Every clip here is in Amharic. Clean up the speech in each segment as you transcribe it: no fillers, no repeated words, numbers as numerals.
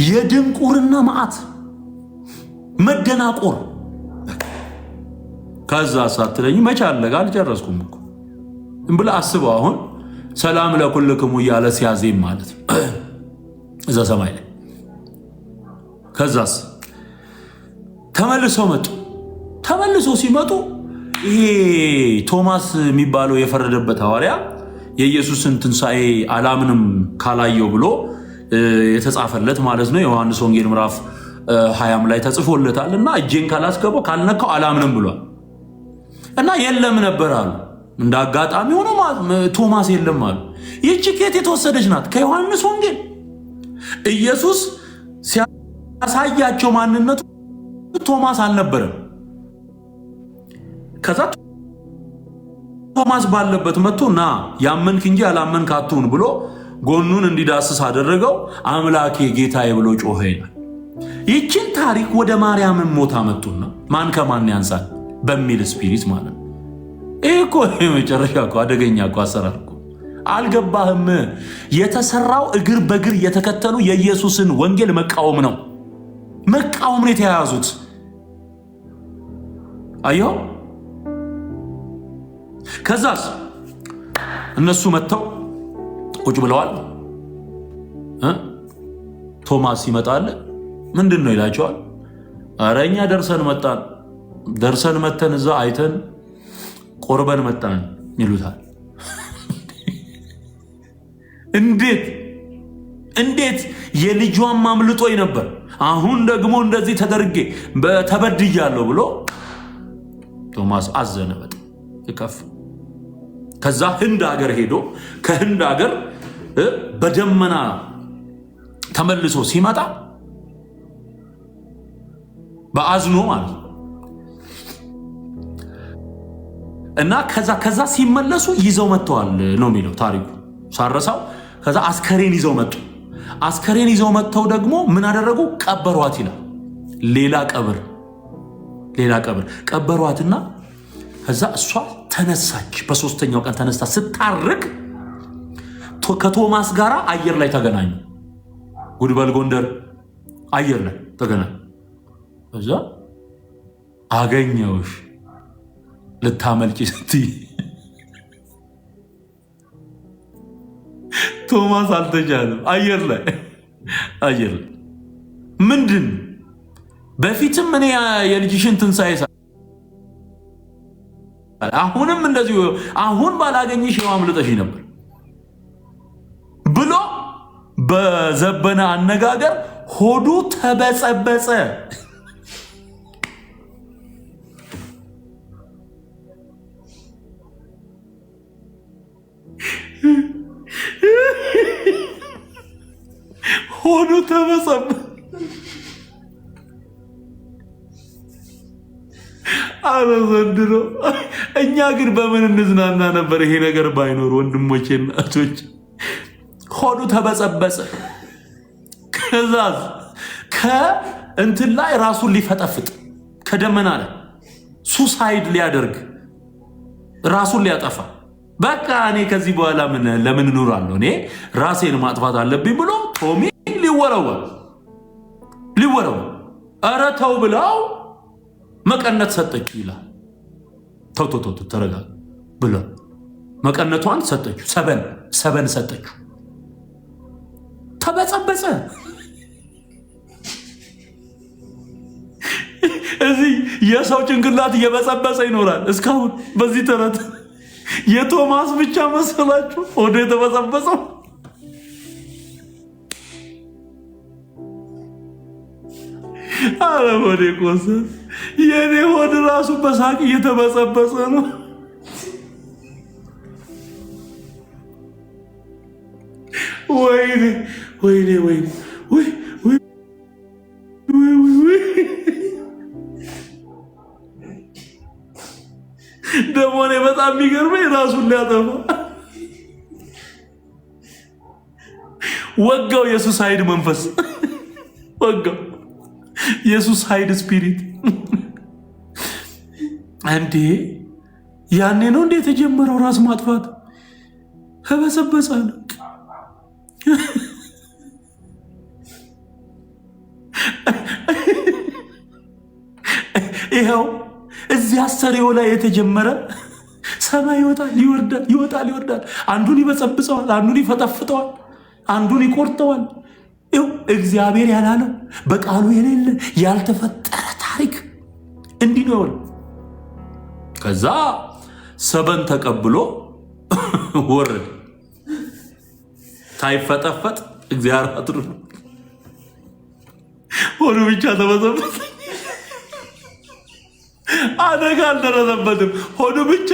የድንቁርና መዓት መደናቆር። ከዛ ሳትለኝ መቼ አለጋ አልጨረስኩም እኮ እንብላ አስበው። አሁን ሰላም ለኩልክሙ እያለ ሲያዜም ማለት ነው እዛ ሰማይ ላይ። ከዛስ ተመልሰው መጡ። ተመልሰው ሲመጡ ይሄ ቶማስ የሚባለው የፈረደበት ሐዋርያ የኢየሱስን ትንሣኤ አላምንም ካላየው ብሎ የተጻፈለት ማለት ነው ዮሐንስ ወንጌል ምዕራፍ 20 ላይ ተጽፎለታል። እና እጄን ካላስገባው ካልነካው አላምንም ብሏል። እና የለም ነበር አሉ። እንደ አጋጣሚ ሆኖ ቶማስ የለም አሉ። ይህች ከየት የተወሰደች ናት? ከዮሐንስ ወንጌል። ኢየሱስ ሲያሳያቸው ማንነቱ ቶማስ አልነበረም። ከዛ ቶማስ ባለበት መጥቶ ና ያመንክ እንጂ ያላመንክ አትሁን ብሎ ጎኑን እንዲዳስስ አደረገው። አምላኬ ጌታዬ ብሎ ጮኸ ይላል። ይህችን ታሪክ ወደ ማርያም ሞት አመጡና ማን ከማን ያንሳል በሚል ስፒሪት ማለት ነው። ይህ እኮ የመጨረሻ እኮ አደገኛ እኮ አሰራር እኮ። አልገባህም? የተሰራው እግር በእግር የተከተሉ የኢየሱስን ወንጌል መቃወም ነው። መቃወም ነው የተያያዙት። አየው። ከዛስ እነሱ መጥተው ቁጭ ብለዋል። ቶማስ ይመጣል። ምንድን ነው ይላቸዋል። ኧረ እኛ ደርሰን መተን እዛ አይተን ቆርበን መጣን ይሉታል። እንዴት የልጇን አምልጦኝ ነበር፣ አሁን ደግሞ እንደዚህ ተደርጌ ተበድያለሁ ብሎ ቶማስ አዘነ በጣም ይከፍ። ከዛ ህንድ ሀገር ሄዶ ከህንድ ሀገር በደመና ተመልሶ ሲመጣ በአዝኖ ማለት እና ከዛ ሲመለሱ ይዘው መጥተዋል ነው የሚለው ታሪኩ ሳረሳው። ከዛ አስከሬን ይዘው መጡ። አስከሬን ይዘው መጥተው ደግሞ ምን አደረጉ? ቀበሯት ይላል። ሌላ ቀብር ቀበሯትና ከዛ እሷ ተነሳች። በሶስተኛው ቀን ተነስታ ስታርቅ ከቶማስ ጋር አየር ላይ ተገናኙ። ጉድበል ጎንደር አየር ላይ ተገናኙ። ከዛ አገኘውሽ ልታመልጪ ስትይ ቶማስ አልተቻለም። አየር ላይ ምንድን በፊትም እኔ የልጅሽን ትንሣኤ አሁንም እንደዚሁ አሁን ባላገኝሽ አምልጠሽ ነበር ብሎ በዘበነ አነጋገር ሆዱ ተበጸበጸ። ሆዱ ተበጸበጸ። አረ ዘንድሮ እኛ ግን በምን እንዝናና ነበር ይሄ ነገር ባይኖር ወንድሞቼ እናቶች። ሆዱ ተበጸበጸ። ከዛዝ ከእንትን ላይ ራሱን ሊፈጠፍጥ ከደመና ላይ ሱሳይድ ሊያደርግ ራሱን ሊያጠፋ በቃ እኔ ከዚህ በኋላ ለምን እኖራለሁ እኔ ራሴን ማጥፋት አለብኝ ብሎ ቶሚ ሊወረወር ኧረ ተው ብለው መቀነት ሰጠችው ይላል። ተው ተረጋጋ ብሎ መቀነቷን ሰጠችው። ሰበን ሰጠችው። ተበጸበጸ። እዚህ የሰው ጭንቅላት እየበጸበጸ ይኖራል እስካሁን በዚህ ተረት። የቶማስ ብቻ መሰላችሁ ሆዱ የተበጸበጸው? አረ ሆዴ ቆሰለ። የኔ ሆድ ራሱ በሳቅ እየተበጸበጸ ነው። ወይኔ ደግሞ እኔ በጣም የሚገርመኝ ራሱን ሊያጠፋ ወጋው። የሱሳይድ መንፈስ ወጋው። የሱሳይድ ስፒሪት እንዴ! ያኔ ነው እንዴ የተጀመረው ራስ ማጥፋት? ተበሰበሰ። ይኸው እዚያ አሰሪው ላይ የተጀመረ ሰማይ ይወጣል ይወርዳል፣ ይወጣል ይወርዳል። አንዱን ይበጸብጸዋል፣ አንዱን ይፈጠፍጠዋል፣ አንዱን ይቆርጠዋል። ይኸው እግዚአብሔር ያላለው በቃሉ የሌለ ያልተፈጠረ ታሪክ እንዲህ ነው። ከዛ ሰበን ተቀብሎ ወረደ። ሳይፈጠፈጥ እግዚአብሔር አጥሩ ሆኖ ብቻ ተበዘበዘ። አደጋ አልደረሰበትም። ሆኖ ብቻ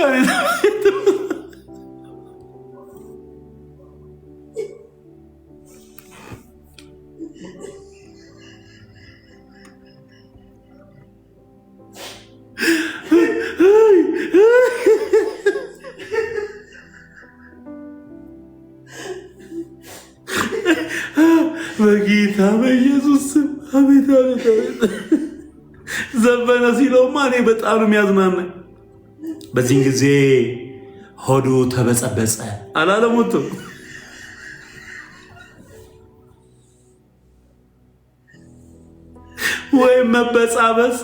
በጌታ በኢየሱስ ስም አቤት አቤት አቤት። ዘበነ ሲለውማ እኔ በጣም ነው የሚያዝናናኝ። በዚህን ጊዜ ሆዱ ተበጸበጸ አላለሞቱ ወይም መበጻበጽ።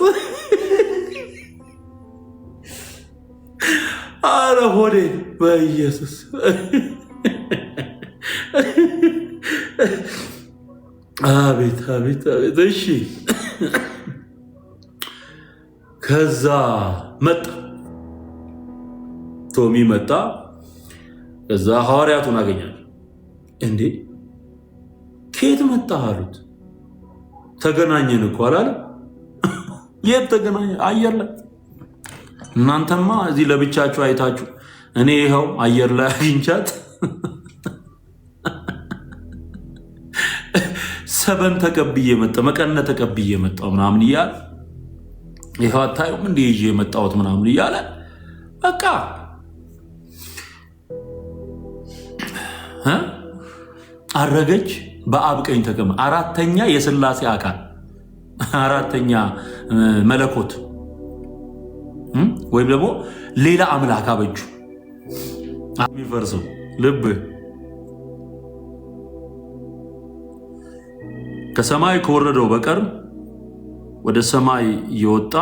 አረ ሆዴ በኢየሱስ አቤት አቤት አቤት። እሺ ከዛ መጣ ቶሚ መጣ። ከዛ ሐዋርያቱን አገኛል። እንዴ ከየት መጣ አሉት። ተገናኘን እኮ አላለ። የት ተገናኘ? አየር ላይ። እናንተማ እዚህ ለብቻችሁ አይታችሁ፣ እኔ ይኸው አየር ላይ አግኝቻት ሰበን ተቀብዬ መጣ፣ መቀነ ተቀብዬ መጣው ምናምን እያለ ይኸው አታዩም እንዴ ይዤ የመጣሁት ምናምን እያለ በቃ አረገች። በአብ ቀኝ ተቀመጠ። አራተኛ የሥላሴ አካል፣ አራተኛ መለኮት ወይም ደግሞ ሌላ አምላክ አበጁ። የሚፈርሰው ልብ ከሰማይ ከወረደው በቀር ወደ ሰማይ የወጣ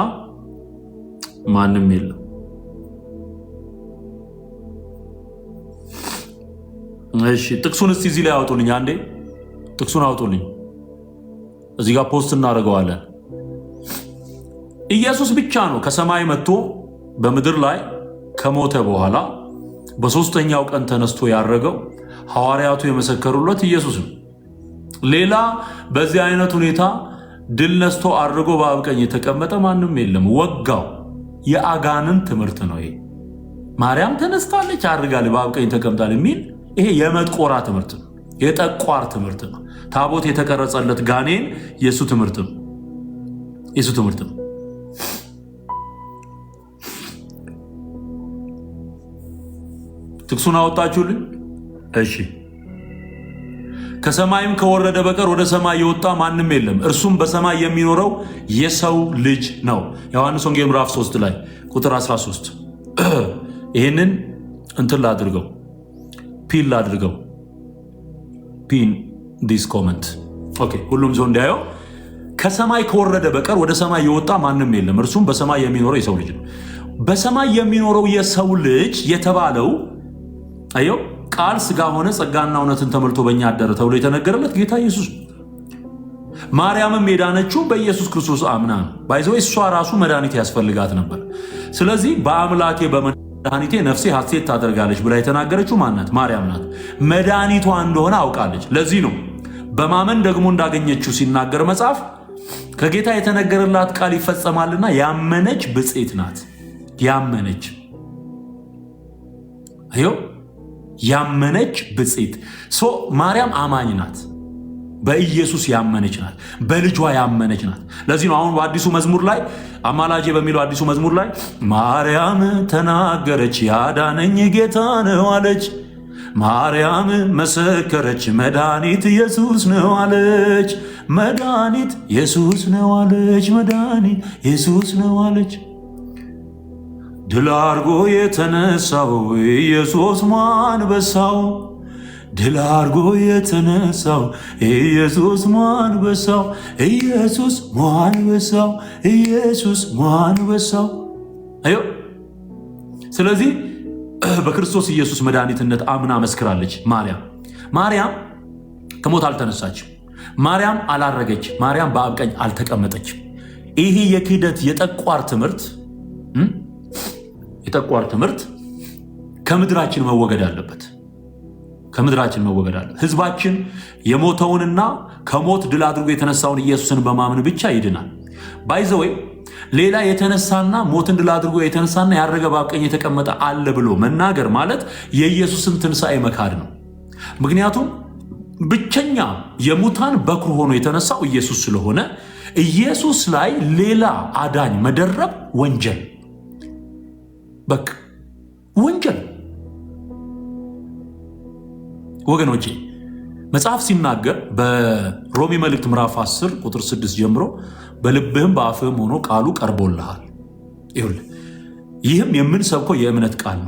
ማንም የለም። እሺ ጥቅሱን እስቲ እዚህ ላይ አውጡልኝ፣ አንዴ ጥቅሱን አውጡልኝ። እዚህ ጋር ፖስት እናደርገዋለን። ኢየሱስ ብቻ ነው ከሰማይ መጥቶ በምድር ላይ ከሞተ በኋላ በሶስተኛው ቀን ተነስቶ ያረገው። ሐዋርያቱ የመሰከሩለት ኢየሱስ ነው። ሌላ በዚህ አይነት ሁኔታ ድል ነስቶ አድርጎ በአብ ቀኝ የተቀመጠ ማንም የለም። ወጋው የአጋንን ትምህርት ነው ይሄ። ማርያም ተነስታለች አድርጋለች በአብ ቀኝ ተቀምጣለች የሚል ይሄ የመጥቆራ ትምህርት ነው፣ የጠቋር ትምህርት ነው። ታቦት የተቀረጸለት ጋኔን የሱ ትምህርት ነው፣ የሱ ትምህርት ነው። ጥቅሱን አወጣችሁልኝ? እሺ ከሰማይም ከወረደ በቀር ወደ ሰማይ የወጣ ማንም የለም፣ እርሱም በሰማይ የሚኖረው የሰው ልጅ ነው። ዮሐንስ ወንጌል ምዕራፍ 3 ላይ ቁጥር 13። ይህንን እንትን ላድርገው፣ ፒን ላድርገው፣ ፒን ዲስ ኮመንት። ኦኬ ሁሉም ሰው እንዲያየው። ከሰማይ ከወረደ በቀር ወደ ሰማይ የወጣ ማንም የለም፣ እርሱም በሰማይ የሚኖረው የሰው ልጅ ነው። በሰማይ የሚኖረው የሰው ልጅ የተባለው አየው ቃል ስጋ ሆነ ጸጋና እውነትን ተሞልቶ በእኛ አደረ ተብሎ የተነገረለት ጌታ ኢየሱስ ነው። ማርያምም የዳነችው በኢየሱስ ክርስቶስ አምና ነው። ባይዘው እሷ ራሱ መድኃኒት ያስፈልጋት ነበር። ስለዚህ በአምላኬ በመድኃኒቴ ነፍሴ ሐሴት ታደርጋለች ብላ የተናገረችው ማናት? ማርያም ናት። መድኃኒቷ እንደሆነ አውቃለች። ለዚህ ነው በማመን ደግሞ እንዳገኘችው ሲናገር መጽሐፍ ከጌታ የተነገረላት ቃል ይፈጸማልና ያመነች ብፅዕት ናት። ያመነች አየው ያመነች ብፅዕት። ማርያም አማኝ ናት፣ በኢየሱስ ያመነች ናት፣ በልጇ ያመነች ናት። ለዚህ ነው አሁን በአዲሱ መዝሙር ላይ አማላጄ በሚለው አዲሱ መዝሙር ላይ ማርያም ተናገረች ያዳነኝ ጌታ ነው አለች። ማርያም መሰከረች መድኃኒት ኢየሱስ ነው አለች። መድኃኒት ኢየሱስ ነው አለች። መድኃኒት ኢየሱስ ነው አለች። ድል አድርጎ የተነሳው ኢየሱስ አንበሳው ድል አድርጎ የተነሳው ኢየሱስ ሟንበሳው ኢየሱስ ሟንበሳው ኢየሱስ ሟንበሳው። አዮ ስለዚህ በክርስቶስ ኢየሱስ መድኃኒትነት አምና መስክራለች ማርያም ከሞት አልተነሳችም። ማርያም አላረገች። ማርያም በአብ ቀኝ አልተቀመጠችም። ይሄ የክህደት የጠቋር ትምህርት ከምድራችን መወገድ አለበት። ህዝባችን የሞተውንና ከሞት ድል አድርጎ የተነሳውን ኢየሱስን በማመን ብቻ ይድናል። ባይዘወይ ሌላ የተነሳና ሞትን ድል አድርጎ የተነሳና ያረገ በአብ ቀኝ የተቀመጠ አለ ብሎ መናገር ማለት የኢየሱስን ትንሣኤ መካድ ነው። ምክንያቱም ብቸኛ የሙታን በኩር ሆኖ የተነሳው ኢየሱስ ስለሆነ ኢየሱስ ላይ ሌላ አዳኝ መደረብ ወንጀል፣ በቃ ወንጀል። ወገኖቼ መጽሐፍ ሲናገር በሮሜ መልእክት ምዕራፍ 10 ቁጥር 6 ጀምሮ በልብህም በአፍህም ሆኖ ቃሉ ቀርቦልሃል። ይህም የምንሰብከው የእምነት ቃል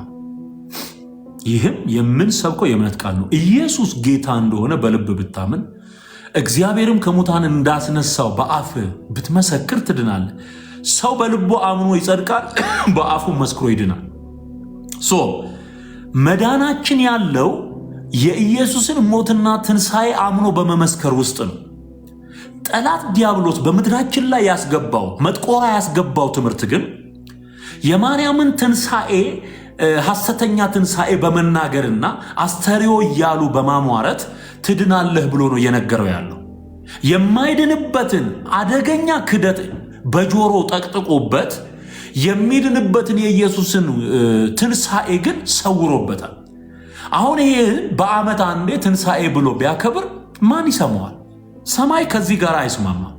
ነው። ኢየሱስ ጌታ እንደሆነ በልብ ብታምን እግዚአብሔርም ከሙታን እንዳስነሳው በአፍህ ብትመሰክር ትድናለህ። ሰው በልቡ አምኖ ይጸድቃል፣ በአፉ መስክሮ ይድናል። መዳናችን ያለው የኢየሱስን ሞትና ትንሣኤ አምኖ በመመስከር ውስጥ ነው። ጠላት ዲያብሎስ በምድራችን ላይ መጥቆራ ያስገባው ትምህርት ግን የማርያምን ትንሣኤ ሐሰተኛ ትንሣኤ በመናገርና አስተርእዮ እያሉ በማሟረት ትድናለህ ብሎ ነው እየነገረው ያለው። የማይድንበትን አደገኛ ክደት በጆሮ ጠቅጥቆበት የሚድንበትን የኢየሱስን ትንሣኤ ግን ሰውሮበታል። አሁን ይሄ በዓመት አንዴ ትንሣኤ ብሎ ቢያከብር ማን ይሰማዋል? ሰማይ ከዚህ ጋር አይስማማም።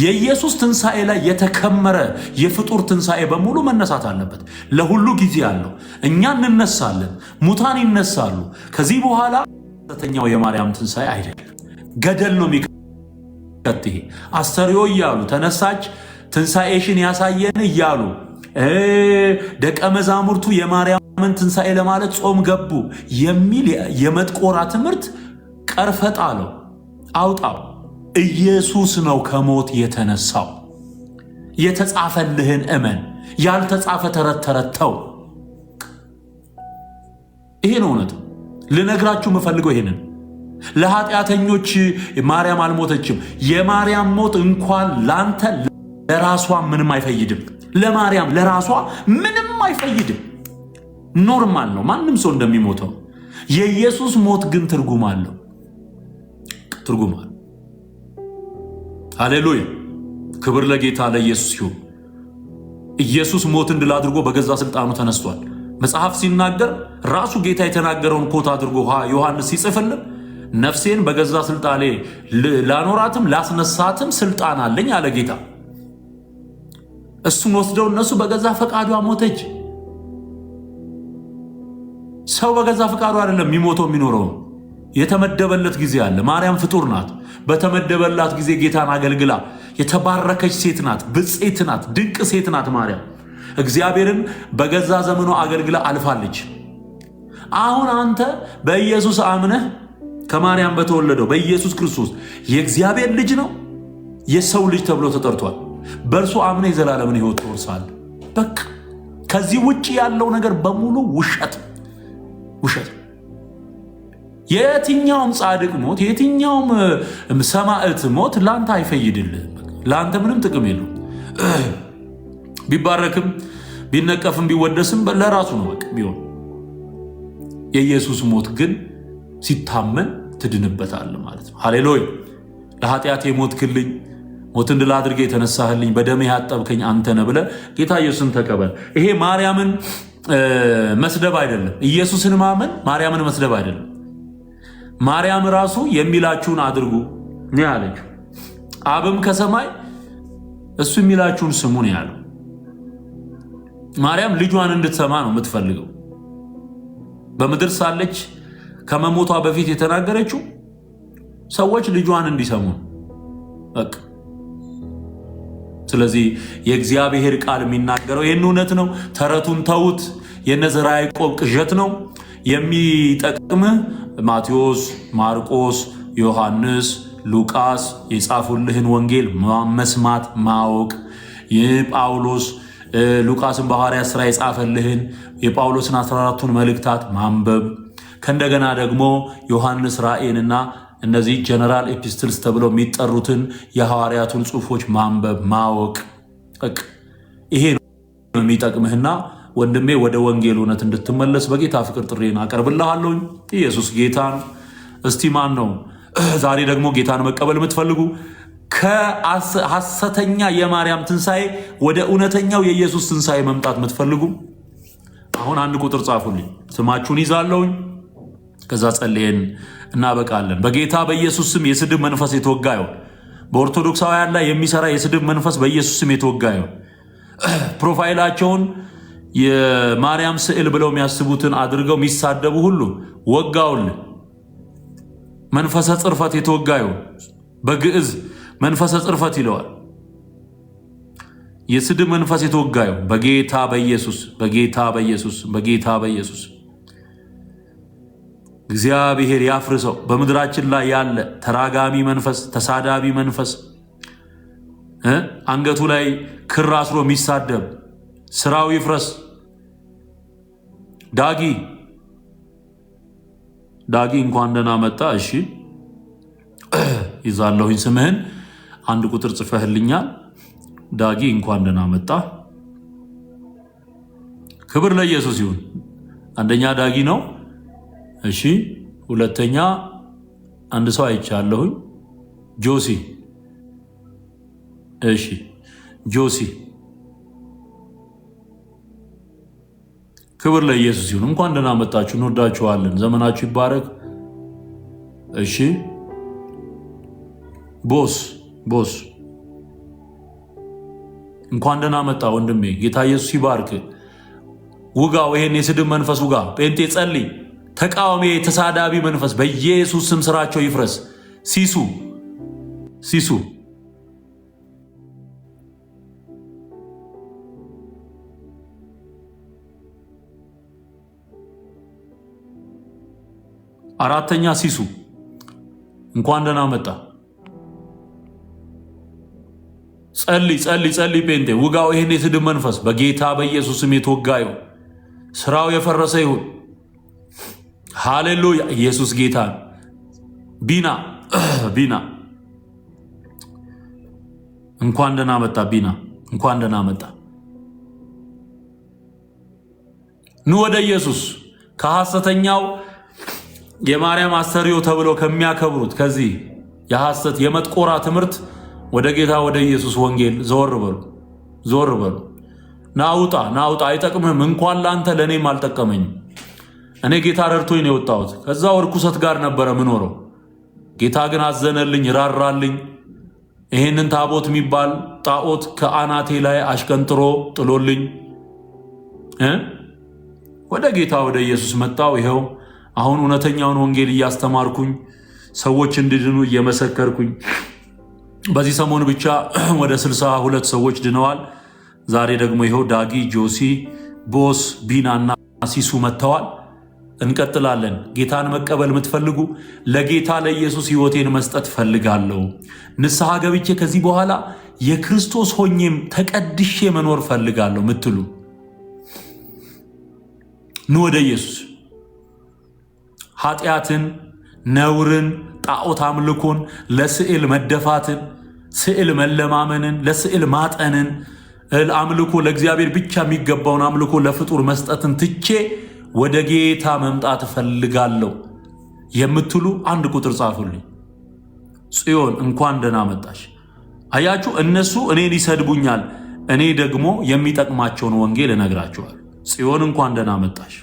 የኢየሱስ ትንሣኤ ላይ የተከመረ የፍጡር ትንሣኤ በሙሉ መነሳት አለበት። ለሁሉ ጊዜ አለው። እኛ እንነሳለን፣ ሙታን ይነሳሉ። ከዚህ በኋላ ሐሰተኛው የማርያም ትንሣኤ አይደለም፣ ገደል ነው የሚከት። ይሄ አስተርእዮ እያሉ ተነሳች ትንሣኤሽን ያሳየን እያሉ ደቀ መዛሙርቱ የማርያምን ትንሣኤ ለማለት ጾም ገቡ የሚል የመጥቆራ ትምህርት ቀርፈጣ አለው፣ አውጣው። ኢየሱስ ነው ከሞት የተነሳው። የተጻፈልህን እመን፣ ያልተጻፈ ተረት ተው። ይሄ ነው እውነት። ልነግራችሁ የምፈልገው ይሄንን። ለኃጢአተኞች ማርያም አልሞተችም። የማርያም ሞት እንኳን ላንተ ለራሷ ምንም አይፈይድም። ለማርያም ለራሷ ምንም አይፈይድም። ኖርማል ነው፣ ማንም ሰው እንደሚሞተው። የኢየሱስ ሞት ግን ትርጉም አለው። ሃሌሉያ! ክብር ለጌታ ለኢየሱስ ይሁን። ኢየሱስ ሞትን ድል አድርጎ በገዛ ስልጣኑ ተነስቷል። መጽሐፍ ሲናገር ራሱ ጌታ የተናገረውን ኮት አድርጎ ዮሐንስ ሲጽፍልን ነፍሴን በገዛ ስልጣኔ ላኖራትም ላስነሳትም ስልጣን አለኝ አለ ጌታ። እሱን ወስደው እነሱ በገዛ ፈቃዷ ሞተች። ሰው በገዛ ፈቃዱ አይደለም የሚሞተው የሚኖረው። የተመደበለት ጊዜ አለ። ማርያም ፍጡር ናት። በተመደበላት ጊዜ ጌታን አገልግላ የተባረከች ሴት ናት፣ ብፅዕት ናት፣ ድንቅ ሴት ናት ማርያም። እግዚአብሔርን በገዛ ዘመኗ አገልግላ አልፋለች። አሁን አንተ በኢየሱስ አምነህ ከማርያም በተወለደው በኢየሱስ ክርስቶስ የእግዚአብሔር ልጅ ነው፣ የሰው ልጅ ተብሎ ተጠርቷል። በእርሱ አምነህ የዘላለምን ሕይወት ትወርሳለህ። በቃ ከዚህ ውጭ ያለው ነገር በሙሉ ውሸት። የትኛውም ጻድቅ ሞት፣ የትኛውም ሰማዕት ሞት ላንተ አይፈይድልህም። ላንተ ምንም ጥቅም የለው። ቢባረክም ቢነቀፍም ቢወደስም ለራሱ ነው በቃ ቢሆን። የኢየሱስ ሞት ግን ሲታመን ትድንበታለህ ማለት ነው። ሃሌሉያ! ለኃጢአቴ ሞትክልኝ፣ ሞትን ድል አድርጌ የተነሳህልኝ፣ በደምህ ያጠብከኝ አንተ ነህ ብለህ ጌታ ኢየሱስን ተቀበል። ይሄ ማርያምን መስደብ አይደለም። ኢየሱስን ማመን ማርያምን መስደብ አይደለም። ማርያም ራሱ የሚላችሁን አድርጉ ነው ያለችው። አብም ከሰማይ እሱ የሚላችሁን ስሙ ነው ያለው። ማርያም ልጇን እንድትሰማ ነው የምትፈልገው። በምድር ሳለች ከመሞቷ በፊት የተናገረችው ሰዎች ልጇን እንዲሰሙ በቃ። ስለዚህ የእግዚአብሔር ቃል የሚናገረው ይህን እውነት ነው። ተረቱን ተውት። የነ ዘርዓ ያዕቆብ ቅዠት ነው። የሚጠቅምህ ማቴዎስ፣ ማርቆስ፣ ዮሐንስ፣ ሉቃስ የጻፉልህን ወንጌል መስማት ማወቅ፣ ጳውሎስ ሉቃስን በሐዋርያት ሥራ የጻፈልህን የጳውሎስን 14ቱን መልእክታት ማንበብ፣ ከእንደገና ደግሞ ዮሐንስ ራእይንና እነዚህ ጀነራል ኤፒስትልስ ተብለው የሚጠሩትን የሐዋርያቱን ጽሑፎች ማንበብ ማወቅ፣ ይሄ ነው የሚጠቅምህና ወንድሜ ወደ ወንጌል እውነት እንድትመለስ በጌታ ፍቅር ጥሪን አቀርብልሃለሁ። ኢየሱስ ጌታ ነው። እስቲ ማን ነው ዛሬ ደግሞ ጌታን መቀበል የምትፈልጉ? ከሐሰተኛ የማርያም ትንሣኤ ወደ እውነተኛው የኢየሱስ ትንሣኤ መምጣት የምትፈልጉ አሁን አንድ ቁጥር ጻፉልኝ። ስማችሁን ይዛለሁኝ። ከዛ ጸልየን እናበቃለን። በጌታ በኢየሱስ ስም የስድብ መንፈስ የተወጋ ይሁን። በኦርቶዶክሳውያን ላይ የሚሰራ የስድብ መንፈስ በኢየሱስ ስም የተወጋ ይሁን። ፕሮፋይላቸውን የማርያም ስዕል ብለው የሚያስቡትን አድርገው የሚሳደቡ ሁሉ ወጋውልን። መንፈሰ ጽርፈት የተወጋ ይሁን። በግዕዝ መንፈሰ ጽርፈት ይለዋል። የስድብ መንፈስ የተወጋ ይሁን በጌታ በኢየሱስ በጌታ በኢየሱስ በጌታ በኢየሱስ እግዚአብሔር ያፍርሰው። በምድራችን ላይ ያለ ተራጋሚ መንፈስ፣ ተሳዳቢ መንፈስ፣ አንገቱ ላይ ክር አስሮ የሚሳደብ ስራው ይፍረስ። ዳጊ እንኳን ደህና መጣ። እሺ ይዛለሁኝ ስምህን አንድ ቁጥር ጽፈህልኛል። ዳጊ እንኳን ደህና መጣ። ክብር ለኢየሱስ ይሁን። አንደኛ ዳጊ ነው። እሺ ሁለተኛ አንድ ሰው አይቻለሁኝ፣ ጆሲ። እሺ ጆሲ፣ ክብር ለኢየሱስ ይሁን። እንኳን ደህና መጣችሁ። እንወዳችኋለን። ዘመናችሁ ይባረክ። እሺ ቦስ እንኳን ደህና መጣ ወንድሜ። ጌታ ኢየሱስ ይባርክ። ውጋው፣ ይሄን የስድብ መንፈስ ውጋ። ጴንጤ ጸልይ። ተቃዋሚ ተሳዳቢ መንፈስ በኢየሱስ ስም ስራቸው ይፍረስ። ሲሱ አራተኛ ሲሱ እንኳን ደህና መጣ። ጸልይ ጴንጤ ውጋው፣ ይሄን የስድብ መንፈስ በጌታ በኢየሱስ ስም የተወጋ ይሁን። ስራው የፈረሰ ይሁን። ሃሌሉያ! ኢየሱስ ጌታ። ቢና እንኳን ደህና መጣ። ቢና እንኳን ደህና መጣ። ኑ ወደ ኢየሱስ። ከሐሰተኛው የማርያም አስተርእዮ ተብለው ከሚያከብሩት ከዚህ የሐሰት የመጥቆራ ትምህርት ወደ ጌታ ወደ ኢየሱስ ወንጌል ዘወር በሉ። ናውጣ። አይጠቅምህም። እንኳን ላንተ ለእኔም አልጠቀመኝም። እኔ ጌታ ረድቶኝ ነው የወጣሁት። ከዛው ርኩሰት ጋር ነበረ ምኖረው። ጌታ ግን አዘነልኝ፣ ራራልኝ። ይሄንን ታቦት የሚባል ጣዖት ከአናቴ ላይ አሽቀንጥሮ ጥሎልኝ ወደ ጌታ ወደ ኢየሱስ መጣው። ይኸው አሁን እውነተኛውን ወንጌል እያስተማርኩኝ ሰዎች እንዲድኑ እየመሰከርኩኝ፣ በዚህ ሰሞን ብቻ ወደ 62 ሰዎች ድነዋል። ዛሬ ደግሞ ይኸው ዳጊ፣ ጆሲ፣ ቦስ፣ ቢናና ሲሱ መጥተዋል። እንቀጥላለን። ጌታን መቀበል የምትፈልጉ ለጌታ ለኢየሱስ ሕይወቴን መስጠት ፈልጋለሁ፣ ንስሐ ገብቼ ከዚህ በኋላ የክርስቶስ ሆኜም ተቀድሼ መኖር ፈልጋለሁ ምትሉ ኑ ወደ ኢየሱስ። ኃጢአትን፣ ነውርን፣ ጣዖት አምልኮን፣ ለስዕል መደፋትን፣ ስዕል መለማመንን፣ ለስዕል ማጠንን፣ አምልኮ ለእግዚአብሔር ብቻ የሚገባውን አምልኮ ለፍጡር መስጠትን ትቼ ወደ ጌታ መምጣት ፈልጋለሁ የምትሉ አንድ ቁጥር ጻፉልኝ። ጽዮን እንኳን ደህና መጣሽ። አያችሁ፣ እነሱ እኔን ይሰድቡኛል፣ እኔ ደግሞ የሚጠቅማቸውን ወንጌል እነግራቸዋል። ጽዮን እንኳን ደህና መጣሽ።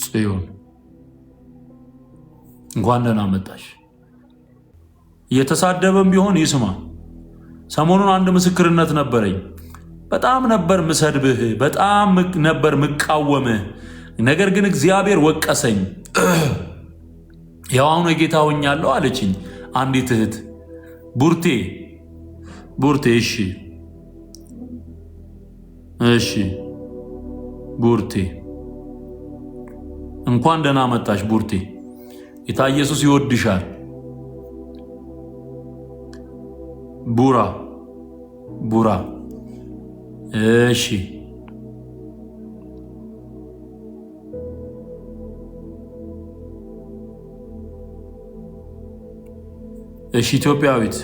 ጽዮን እንኳን ደህና መጣሽ። እየተሳደበም ቢሆን ይስማ። ሰሞኑን አንድ ምስክርነት ነበረኝ። በጣም ነበር ምሰድብህ፣ በጣም ነበር ምቃወምህ። ነገር ግን እግዚአብሔር ወቀሰኝ። ያው አሁን የጌታ ሆኛለሁ አለችኝ አንዲት እህት። ቡርቴ እሺ እሺ ቡርቴ እንኳን ደህና መጣሽ ቡርቴ። ጌታ ኢየሱስ ይወድሻል። ቡራ ቡራ እሺ እሺ ኢትዮጵያዊት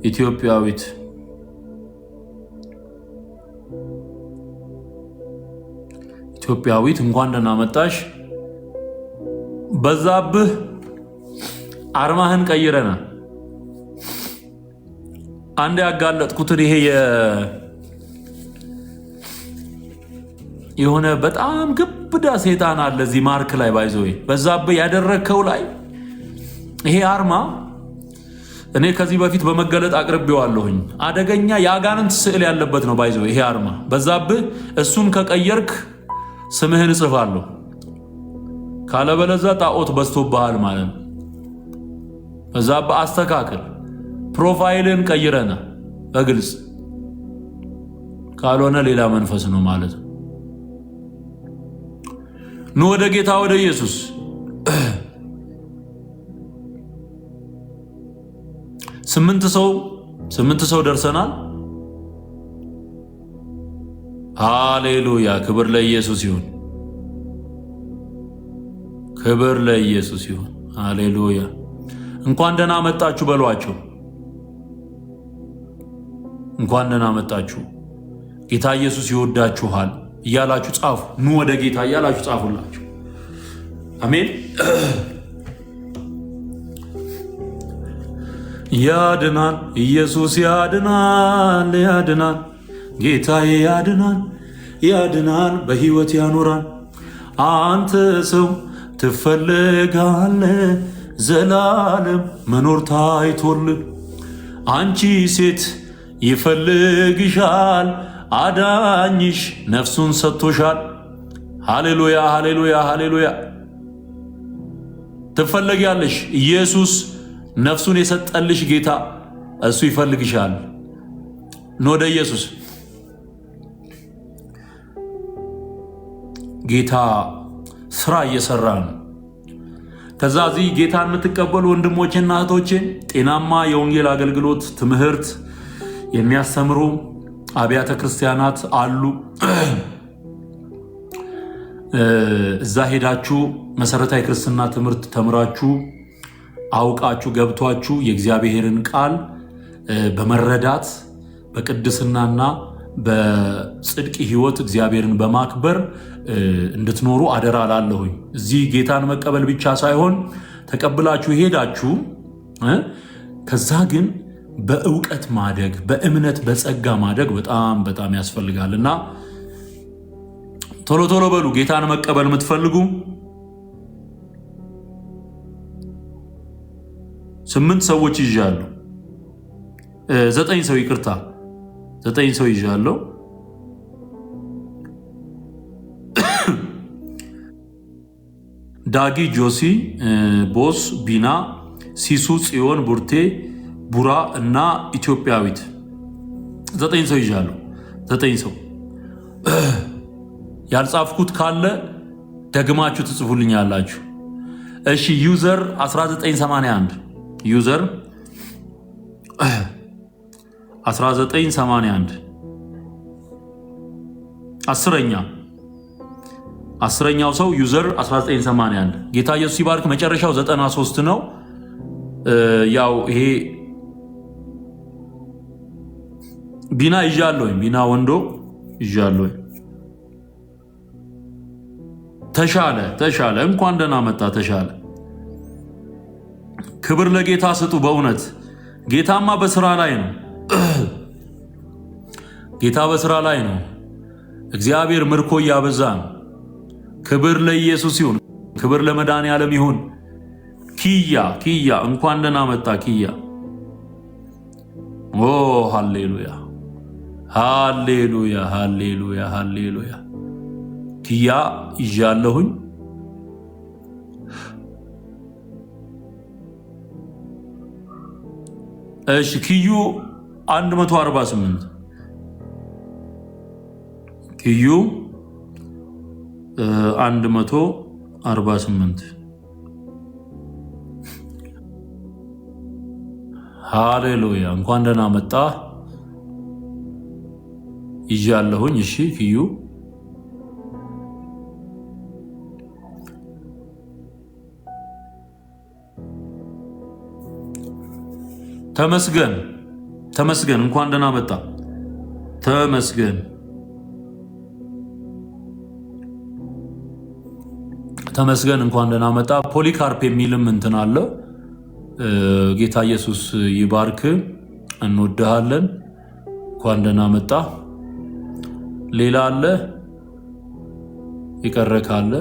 ኢትዮጵያዊት ኢትዮጵያዊት እንኳን ደህና መጣሽ። በዛብህ አርማህን ቀይረና አንድ ያጋለጥኩትን ይሄ የሆነ በጣም ግብዳ ሰይጣን አለ እዚህ ማርክ ላይ ባይዘው በዛብህ ያደረከው ላይ ይሄ አርማ እኔ ከዚህ በፊት በመገለጥ አቅርቤዋለሁኝ። አደገኛ የአጋንንት ስዕል ያለበት ነው ባይዘው ይሄ አርማ። በዛብህ እሱን ከቀየርክ ስምህን እጽፋለሁ፣ ካለበለዛ ጣዖት በዝቶብሃል ማለት ነው። በዛብህ አስተካክል፣ ፕሮፋይልን ቀይረና በግልጽ ካልሆነ ሌላ መንፈስ ነው ማለት ነው። ኑ ወደ ጌታ ወደ ኢየሱስ። ስምንት ሰው ደርሰናል። ሃሌሉያ! ክብር ለኢየሱስ ይሁን፣ ክብር ለኢየሱስ ይሁን። ሃሌሉያ! እንኳን ደህና መጣችሁ በሏቸው። እንኳን ደህና መጣችሁ፣ ጌታ ኢየሱስ ይወዳችኋል እያላችሁ ጻፉ። ኑ ወደ ጌታ እያላችሁ ጻፉላችሁ። አሜን። ያድናል ኢየሱስ ያድናል፣ ያድናል ጌታዬ ያድናል፣ ያድናል በሕይወት ያኖራል። አንተ ሰው ትፈልጋለህ ዘላለም መኖር ታይቶልህ፣ አንቺ ሴት ይፈልግሻል አዳኝሽ ነፍሱን ሰጥቶሻል። ሃሌሉያ ሃሌሉያ ሃሌሉያ። ትፈልጊያለሽ፣ ኢየሱስ ነፍሱን የሰጠልሽ ጌታ እሱ ይፈልግሻል። ወደ ኢየሱስ። ጌታ ስራ እየሰራ ነው። ከዛ እዚህ ጌታን የምትቀበሉ ወንድሞቼና እህቶቼ ጤናማ የወንጌል አገልግሎት ትምህርት የሚያስተምሩ አብያተ ክርስቲያናት አሉ። እዛ ሄዳችሁ መሰረታዊ ክርስትና ትምህርት ተምራችሁ አውቃችሁ ገብቷችሁ የእግዚአብሔርን ቃል በመረዳት በቅድስናና በጽድቅ ሕይወት እግዚአብሔርን በማክበር እንድትኖሩ አደራ ላለሁኝ። እዚህ ጌታን መቀበል ብቻ ሳይሆን ተቀብላችሁ ሄዳችሁ ከዛ ግን በእውቀት ማደግ፣ በእምነት በጸጋ ማደግ በጣም በጣም ያስፈልጋልና ቶሎ ቶሎ በሉ። ጌታን መቀበል የምትፈልጉ 8 ሰዎች ይዣለሁ። 9 ሰው ይቅርታ፣ 9 ሰው ይዣለሁ። ዳጊ፣ ጆሲ፣ ቦስ፣ ቢና፣ ሲሱ፣ ጽዮን፣ ቡርቴ፣ ቡራ እና ኢትዮጵያዊት 9 ሰው ይዣለሁ። 9 ሰው ያልጻፍኩት ካለ ደግማችሁ ትጽፉልኛላችሁ። እሺ ዩዘር 1981 ዩዘር 1981 10ኛው ሰው ዩዘር 1981 ጌታ ኢየሱስ ሲባርክ መጨረሻው 93 ነው። ያው ይሄ ቢና ይዣለሁ። ቢና ወንዶ ይዣለሁ። ተሻለ እንኳን ደህና መጣ ተሻለ። ክብር ለጌታ ስጡ። በእውነት ጌታማ በስራ ላይ ነው። ጌታ በስራ ላይ ነው። እግዚአብሔር ምርኮ እያበዛ ነው። ክብር ለኢየሱስ ይሁን። ክብር ለመድኃኔዓለም ይሁን። ኪያ እንኳን ደህና መጣ ኪያ። ኦ ሃሌሉያ ሃሌሉያ ሃሌሉያ ሃሌሉያ። ኪያ ይዣለሁኝ። እሺ ኪዩ 148 እዩ 148 ሃሌሉያ። እንኳን ደህና መጣ ይዣለሁኝ። እሺ እዩ ተመስገን ተመስገን፣ እንኳን ደህና መጣ ተመስገን ተመስገን፣ እንኳን ደህና መጣ። ፖሊካርፕ የሚልም እንትን አለ። ጌታ ኢየሱስ ይባርክ፣ እንወድሃለን። እንኳን ደህና መጣ። ሌላ አለ ይቀረ ካለ?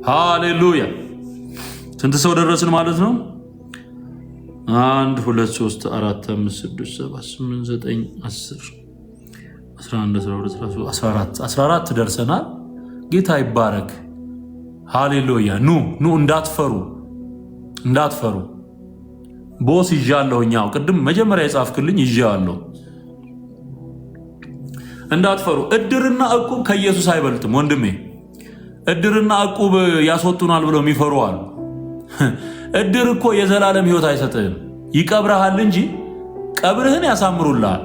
ሃሌሉያ። ስንት ሰው ደረስን ማለት ነው? 1 2 3 4 5 6 7 8 9 10 11 12 14 ደርሰናል። ጌታ ይባረክ። ሃሌሉያ። ኑ እንዳትፈሩ። ቦስ ይዣለሁኛው ቅድም መጀመሪያ የጻፍክልኝ ይዣለሁ። እንዳትፈሩ። እድርና እቁብ ከኢየሱስ አይበልጥም ወንድሜ። እድርና እቁብ ያስወጡናል ብለው የሚፈሩ አሉ። እድር እኮ የዘላለም ሕይወት አይሰጥህም፣ ይቀብረሃል እንጂ ቀብርህን ያሳምሩልሃል።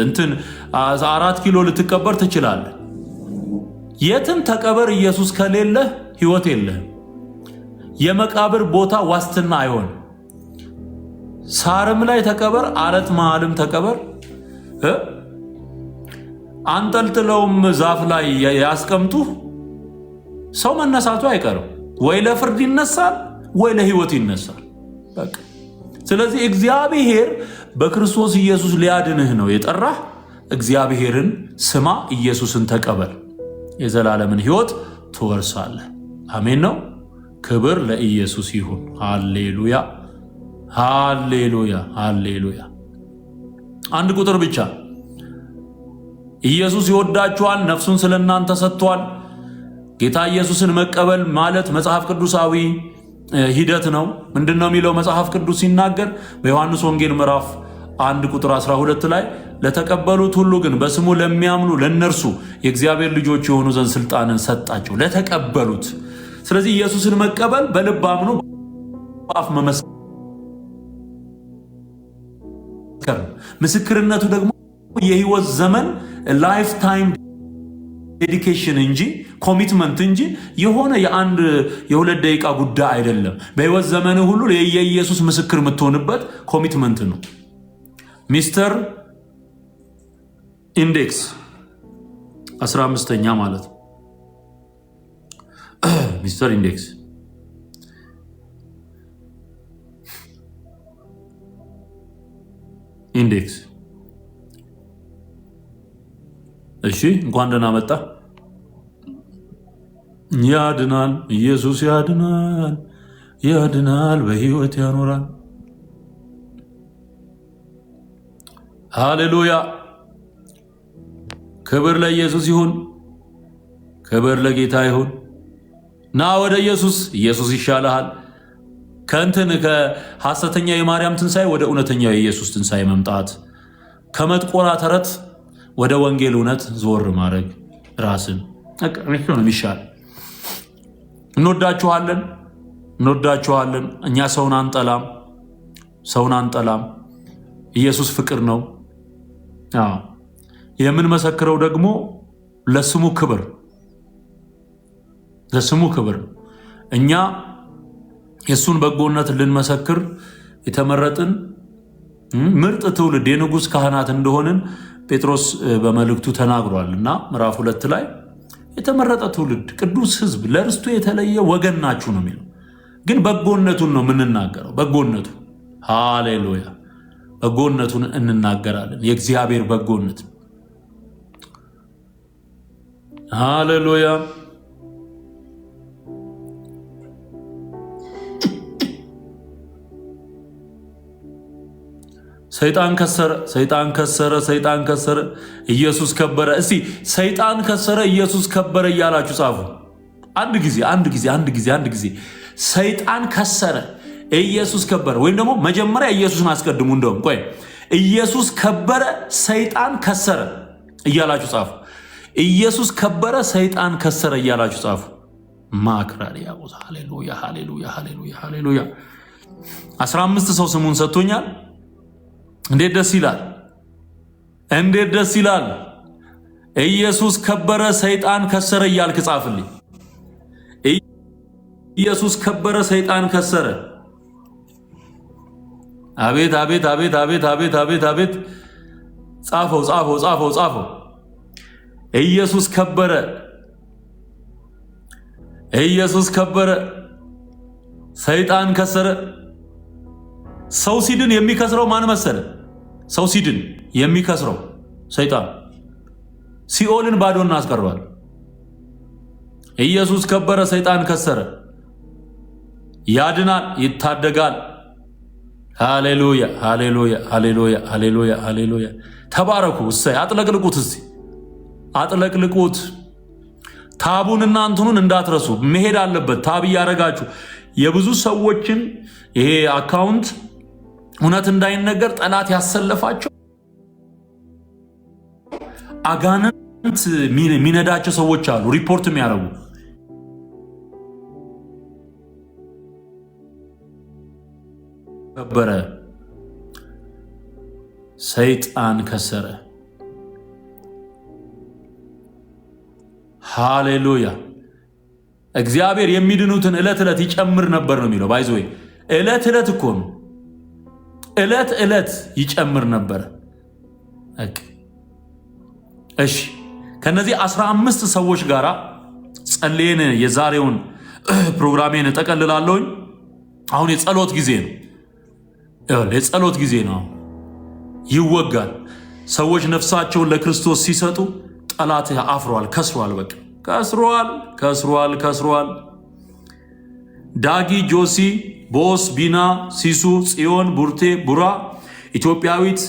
እንትን 4 ኪሎ ልትቀበር ትችላለህ። የትም ተቀበር፣ ኢየሱስ ከሌለህ ሕይወት የለህም። የመቃብር ቦታ ዋስትና አይሆን። ሳርም ላይ ተቀበር፣ አለት መሃልም ተቀበር፣ አንጠልጥለውም ዛፍ ላይ ያስቀምጡ፣ ሰው መነሳቱ አይቀርም። ወይ ለፍርድ ይነሳል ወይ ለሕይወት ይነሳል። በቃ ስለዚህ እግዚአብሔር በክርስቶስ ኢየሱስ ሊያድንህ ነው የጠራህ። እግዚአብሔርን ስማ፣ ኢየሱስን ተቀበል፣ የዘላለምን ሕይወት ትወርሳለህ። አሜን ነው። ክብር ለኢየሱስ ይሁን። ሃሌሉያ ሃሌሉያ ሃሌሉያ። አንድ ቁጥር ብቻ። ኢየሱስ ይወዳችኋል፣ ነፍሱን ስለ እናንተ ሰጥቷል። ጌታ ኢየሱስን መቀበል ማለት መጽሐፍ ቅዱሳዊ ሂደት ነው። ምንድን ነው የሚለው መጽሐፍ ቅዱስ ሲናገር በዮሐንስ ወንጌል ምዕራፍ 1 ቁጥር 12 ላይ ለተቀበሉት ሁሉ ግን በስሙ ለሚያምኑ ለነርሱ የእግዚአብሔር ልጆች የሆኑ ዘንድ ስልጣንን ሰጣቸው። ለተቀበሉት። ስለዚህ ኢየሱስን መቀበል በልብ አምኖ በአፍ መመስከር፣ ምስክርነቱ ደግሞ የህይወት ዘመን ላይፍ ታይም ዴዲኬሽን እንጂ ኮሚትመንት እንጂ የሆነ የ1-2 ደቂቃ ጉዳይ አይደለም። በህይወት ዘመን ሁሉ የኢየሱስ ምስክር የምትሆንበት ኮሚትመንት ነው። ሚስተር ኢንዴክስ 15ኛ ማለት ነው። ሚስተር ኢንዴክስ እሺ፣ እንኳን ደህና መጣ። ያድናል፣ ኢየሱስ ያድናል፣ በህይወት ያኖራል። ሃሌሉያ። ክብር ለኢየሱስ ይሁን፣ ክብር ለጌታ ይሁን። ና ወደ ኢየሱስ ይሻልሃል። ከሐሰተኛ የማርያም ትንሣኤ ወደ እውነተኛው የኢየሱስ ትንሣኤ መምጣት፣ ከመጥቆራ ተረት ወደ ወንጌል እውነት ዞር ማድረግ ራስን ነው የሚሻል። እንወዳችኋለን። እኛ ሰውን አንጠላም። ኢየሱስ ፍቅር ነው። የምንመሰክረው ደግሞ ለስሙ ክብር እኛ የእሱን በጎነት ልንመሰክር የተመረጥን ምርጥ ትውልድ የንጉሥ ካህናት እንደሆንን ጴጥሮስ በመልእክቱ ተናግሯል እና ምዕራፍ 2 ላይ የተመረጠ ትውልድ፣ ቅዱስ ሕዝብ፣ ለርስቱ የተለየ ወገን ናችሁ ነው የሚለው። ግን በጎነቱን ነው የምንናገረው። በጎነቱ ሃሌሉያ፣ በጎነቱን እንናገራለን። የእግዚአብሔር በጎነት ሃሌሉያ። ሰይጣን ከሰረ፣ ኢየሱስ ከበረ። እስቲ ሰይጣን ከሰረ፣ ኢየሱስ ከበረ እያላችሁ ጻፉ። አንድ ጊዜ ሰይጣን ከሰረ፣ ኢየሱስ ከበረ። ወይም ደግሞ መጀመሪያ ኢየሱስን አስቀድሙ። እንደውም ቆይ ኢየሱስ ከበረ ሰይጣን ከሰረ እያላችሁ ጻፉ። ኢየሱስ ከበረ ሰይጣን ከሰረ እያላችሁ ጻፉ። ማክራሪያ ቦታ ሃሌሉያ ሃሌሉያ ሃሌሉያ ሃሌሉያ። 15 ሰው ስሙን ሰጥቶኛል። እንዴት ደስ ይላል! እንዴት ደስ ይላል! ኢየሱስ ከበረ ሰይጣን ከሰረ እያልክ ጻፍልኝ። ኢየሱስ ከበረ ሰይጣን ከሰረ። አቤት አቤት አቤት አቤት አቤት አቤት አቤት! ጻፈው ጻፈው ጻፈው ጻፈው። ኢየሱስ ከበረ፣ ኢየሱስ ከበረ ሰይጣን ከሰረ። ሰው ሲድን የሚከስረው ማን መሰለ? ሰው ሲድን የሚከስረው ሰይጣን ሲኦልን ባዶ እናስቀረዋል። ኢየሱስ ከበረ ሰይጣን ከሰረ። ያድናል፣ ይታደጋል። ሃሌሉያ ሃሌሉያ ሃሌሉያ ሃሌሉያ ሃሌሉያ። ተባረኩ። እሰይ! አጥለቅልቁት፣ እስቲ አጥለቅልቁት። ታቡንና እንትኑን እንዳትረሱ፣ መሄድ አለበት። ታብ እያደረጋችሁ የብዙ ሰዎችን ይሄ አካውንት እውነት እንዳይነገር ጠላት ያሰለፋቸው አጋንንት ሚነዳቸው ሰዎች አሉ፣ ሪፖርት የሚያደርጉ ከበረ ሰይጣን ከሰረ። ሃሌሉያ። እግዚአብሔር የሚድኑትን ዕለት ዕለት ይጨምር ነበር ነው የሚለው። ባይዘይ ዕለት ዕለት እኮ ነው፣ ዕለት ዕለት ይጨምር ነበር። እሺ ከነዚህ 15 ሰዎች ጋር ጸልየን የዛሬውን ፕሮግራሜን እጠቀልላለሁኝ። አሁን የጸሎት ጊዜ ነው። የጸሎት ጊዜ ነው። ይወጋል። ሰዎች ነፍሳቸውን ለክርስቶስ ሲሰጡ ጠላት አፍሯል፣ ከስሯል። በቃ ከስሯል፣ ከስሯል፣ ከስሯል። ዳጊ፣ ጆሲ፣ ቦስ፣ ቢና፣ ሲሱ፣ ጽዮን፣ ቡርቴ፣ ቡራ፣ ኢትዮጵያዊት፣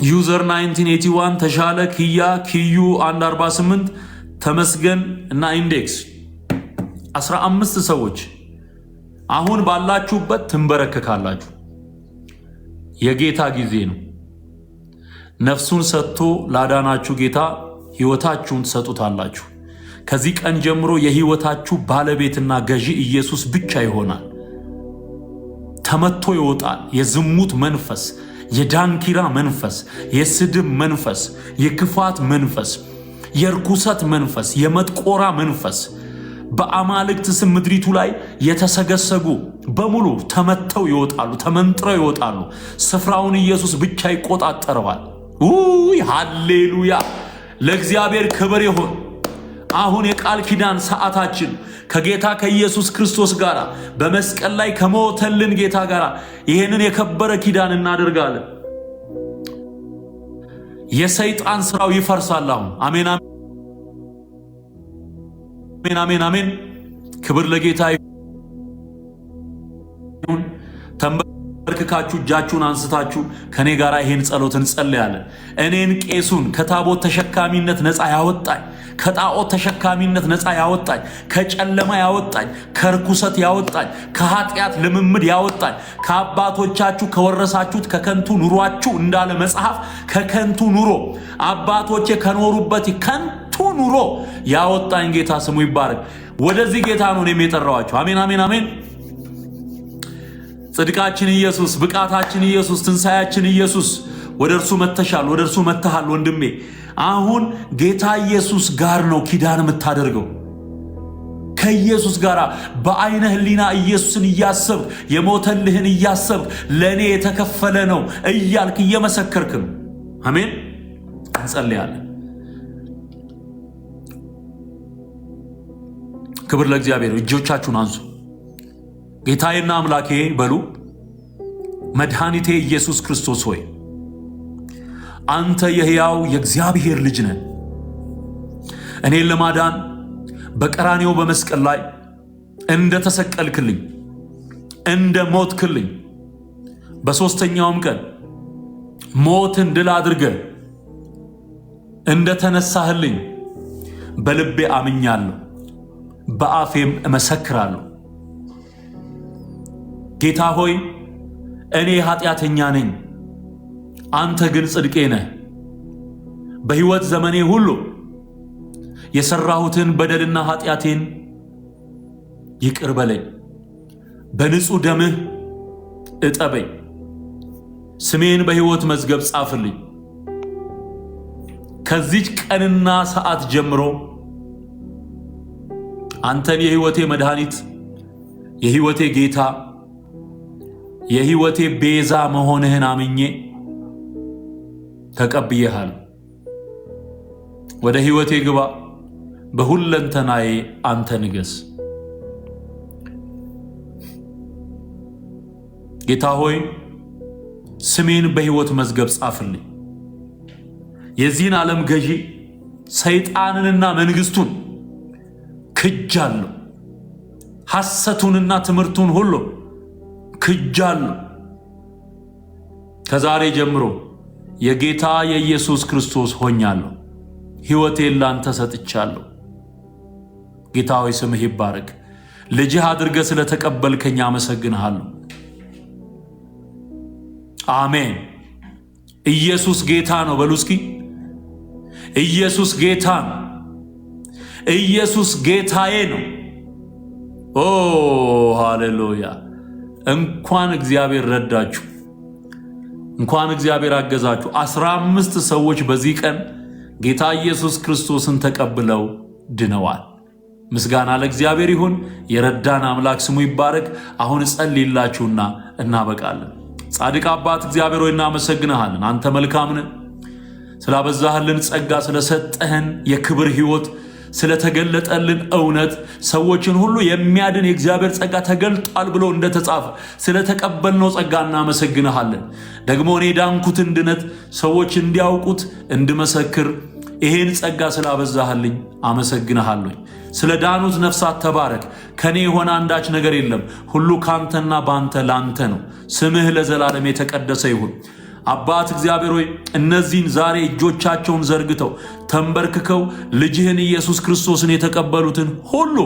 ዩዘር 1981፣ ተሻለ፣ ኪያ፣ ኪዩ 148፣ ተመስገን እና ኢንዴክስ 15 ሰዎች አሁን ባላችሁበት ትንበረከካላችሁ። የጌታ ጊዜ ነው። ነፍሱን ሰጥቶ ላዳናችሁ ጌታ ሕይወታችሁን ትሰጡታላችሁ። ከዚህ ቀን ጀምሮ የሕይወታችሁ ባለቤትና ገዢ ኢየሱስ ብቻ ይሆናል። ተመቶ ይወጣል። የዝሙት መንፈስ፣ የዳንኪራ መንፈስ፣ የስድብ መንፈስ፣ የክፋት መንፈስ፣ የርኩሰት መንፈስ፣ የመጥቆራ መንፈስ በአማልክት ስም ምድሪቱ ላይ የተሰገሰጉ በሙሉ ተመተው ይወጣሉ፣ ተመንጥረው ይወጣሉ። ስፍራውን ኢየሱስ ብቻ ይቆጣጠረዋል። ሃሌሉያ! ለእግዚአብሔር ክብር ይሁን። አሁን የቃል ኪዳን ሰዓታችን ከጌታ ከኢየሱስ ክርስቶስ ጋር በመስቀል ላይ ከሞተልን ጌታ ጋር ይህንን የከበረ ኪዳን እናደርጋለን። የሰይጣን ስራው ይፈርሳል። አሁን አሜን አሜን አሜን አሜን። ክብር ለጌታ ይሁን። ተንበርክካችሁ እጃችሁን አንስታችሁ ከኔ ጋር ይሄን ጸሎት እንጸልያለን። እኔን ቄሱን ከታቦት ተሸካሚነት ነፃ ያወጣኝ፣ ከጣዖት ተሸካሚነት ነፃ ያወጣኝ፣ ከጨለማ ያወጣኝ፣ ከርኩሰት ያወጣኝ፣ ከኃጢአት ልምምድ ያወጣኝ፣ ከአባቶቻችሁ ከወረሳችሁት ከከንቱ ኑሯችሁ እንዳለ መጽሐፍ ከከንቱ ኑሮ አባቶቼ ከኖሩበት ከንቱ ኑሮ ያወጣኝ ጌታ ስሙ ይባረክ። ወደዚህ ጌታ ነው እኔም የጠራኋችሁ። አሜን አሜን አሜን። ጽድቃችን ኢየሱስ፣ ብቃታችን ኢየሱስ፣ ትንሣኤያችን ኢየሱስ። ወደ እርሱ መተሻል፣ ወደ እርሱ መተሃል ወንድሜ። አሁን ጌታ ኢየሱስ ጋር ነው ኪዳን የምታደርገው። ከኢየሱስ ጋር በአይነ ህሊና ኢየሱስን እያሰብክ የሞተልህን እያሰብክ ለእኔ የተከፈለ ነው እያልክ እየመሰከርክ ነው። አሜን። እንጸልያለን። ክብር ለእግዚአብሔር። እጆቻችሁን አንሱ። ጌታዬና አምላኬ በሉ። መድኃኒቴ ኢየሱስ ክርስቶስ ሆይ አንተ የሕያው የእግዚአብሔር ልጅ ነህ። እኔን ለማዳን በቀራንዮ በመስቀል ላይ እንደ ተሰቀልክልኝ፣ እንደ ሞትክልኝ፣ በሦስተኛውም ቀን ሞትን ድል አድርገህ እንደ ተነሳህልኝ በልቤ አምኛለሁ፣ በአፌም እመሰክራለሁ። ጌታ ሆይ እኔ ኃጢአተኛ ነኝ፣ አንተ ግን ጽድቄ ነህ። በሕይወት ዘመኔ ሁሉ የሠራሁትን በደልና ኃጢአቴን ይቅር በለኝ። በንጹሕ ደምህ እጠበኝ። ስሜን በሕይወት መዝገብ ጻፍልኝ። ከዚች ቀንና ሰዓት ጀምሮ አንተን የሕይወቴ መድኃኒት፣ የሕይወቴ ጌታ፣ የሕይወቴ ቤዛ መሆንህን አምኜ ተቀብዬሃል። ወደ ሕይወቴ ግባ፣ በሁለንተናዬ አንተ ንገስ። ጌታ ሆይ ስሜን በሕይወት መዝገብ ጻፍልኝ። የዚህን ዓለም ገዢ ሰይጣንንና መንግሥቱን ክጃለሁ። ሐሰቱንና ትምህርቱን ሁሉ ክጃለሁ። ከዛሬ ጀምሮ የጌታ የኢየሱስ ክርስቶስ ሆኛለሁ። ሕይወቴን ላንተ ሰጥቻለሁ። ጌታ ሆይ ስምህ ይባረክ። ልጅህ አድርገህ ስለተቀበልከኝ አመሰግንሃለሁ። አሜን። ኢየሱስ ጌታ ነው በሉ እስኪ። ኢየሱስ ጌታ ነው። ኢየሱስ ጌታዬ ነው። ኦ ሃሌሉያ! እንኳን እግዚአብሔር ረዳችሁ፣ እንኳን እግዚአብሔር አገዛችሁ። 15 ሰዎች በዚህ ቀን ጌታ ኢየሱስ ክርስቶስን ተቀብለው ድነዋል። ምስጋና ለእግዚአብሔር ይሁን። የረዳን አምላክ ስሙ ይባረክ። አሁን ጸልይላችሁና እናበቃለን። ጻድቅ አባት እግዚአብሔር ሆይ እናመሰግንሃለን። አንተ መልካም ነህ። ስላበዛህልን ጸጋ፣ ስለሰጠህን የክብር ሕይወት፣ ስለተገለጠልን እውነት፣ ሰዎችን ሁሉ የሚያድን የእግዚአብሔር ጸጋ ተገልጧል ብሎ እንደተጻፈ ስለተቀበልነው ጸጋ እናመሰግንሃለን። ደግሞ እኔ ዳንኩትን ድነት ሰዎች እንዲያውቁት እንድመሰክር ይሄን ጸጋ ስላበዛህልኝ አመሰግንሃለሁ። ስለ ዳኑት ነፍሳት ተባረክ። ከኔ የሆነ አንዳች ነገር የለም። ሁሉ ካንተና ባንተ ላንተ ነው። ስምህ ለዘላለም የተቀደሰ ይሁን። አባት እግዚአብሔር ሆይ እነዚህን ዛሬ እጆቻቸውን ዘርግተው ተንበርክከው ልጅህን ኢየሱስ ክርስቶስን የተቀበሉትን ሁሉ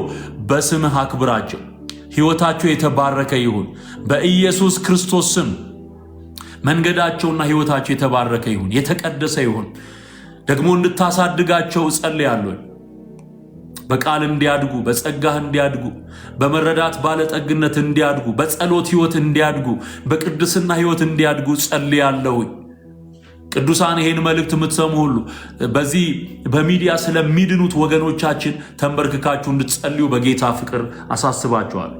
በስምህ አክብራቸው። ሕይወታቸው የተባረከ ይሁን። በኢየሱስ ክርስቶስ ስም መንገዳቸውና ሕይወታቸው የተባረከ ይሁን፣ የተቀደሰ ይሁን። ደግሞ እንድታሳድጋቸው ጸልያለሁ። በቃል እንዲያድጉ፣ በጸጋህ እንዲያድጉ፣ በመረዳት ባለጠግነት እንዲያድጉ፣ በጸሎት ሕይወት እንዲያድጉ፣ በቅድስና ሕይወት እንዲያድጉ ጸልያለሁ። ቅዱሳን ይሄን መልእክት የምትሰሙ ሁሉ በዚህ በሚዲያ ስለሚድኑት ወገኖቻችን ተንበርክካችሁ እንድትጸልዩ በጌታ ፍቅር አሳስባችኋለሁ።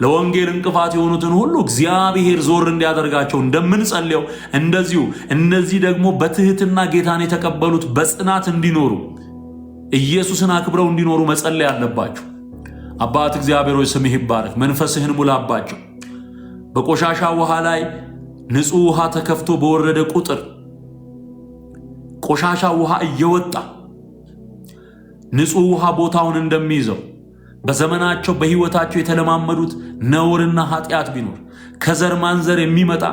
ለወንጌል እንቅፋት የሆኑትን ሁሉ እግዚአብሔር ዞር እንዲያደርጋቸው እንደምንጸልየው እንደዚሁ እነዚህ ደግሞ በትህትና ጌታን የተቀበሉት በጽናት እንዲኖሩ ኢየሱስን አክብረው እንዲኖሩ መጸለይ አለባችሁ። አባት እግዚአብሔር ሆይ ስምህ ይባረክ። መንፈስህን ሙላባቸው። በቆሻሻ ውሃ ላይ ንጹህ ውሃ ተከፍቶ በወረደ ቁጥር ቆሻሻ ውሃ እየወጣ ንጹህ ውሃ ቦታውን እንደሚይዘው በዘመናቸው በሕይወታቸው የተለማመዱት ነውርና ኃጢአት ቢኖር ከዘር ማንዘር የሚመጣ